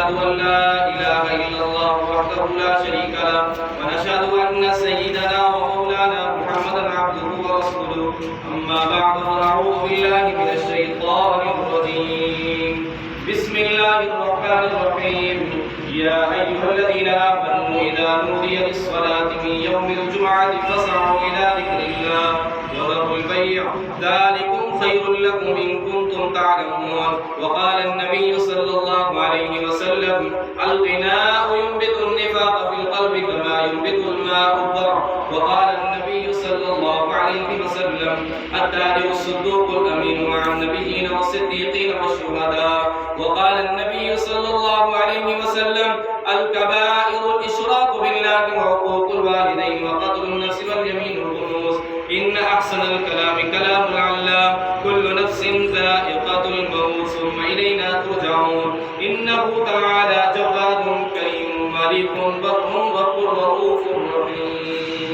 ونشهد أن لا إله إلا الله وحده لا شريك له ونشهد أن سيدنا ومولانا محمدا عبده ورسوله أما بعد فأعوذ بالله من الشيطان الرجيم بسم الله الرحمن الرحيم يا أيها الذين آمنوا إذا نودي للصلاة من يوم الجمعة فاسعوا إلى ذكر الله وذروا البيع ذلكم خير لكم إن كنتم تعلمون وقال النبي صلى الله عليه وسلم الغناء ينبت النفاق في القلب كما ينبت الماء الضرع وقال النبي صلى الله عليه وسلم التاجر الصدوق الأمين مع النبيين والصديقين والشهداء وقال النبي صلى الله عليه وسلم الكبائر الإشراك بالله وعقوق الوالدين وقتل النفس واليمين الغموس إن أحسن الكلام كلام العلام كل نفس ذائقة الموت ثم إلينا ترجعون إنه تعالى جواد كريم مليك بر غفور رؤوف رحيم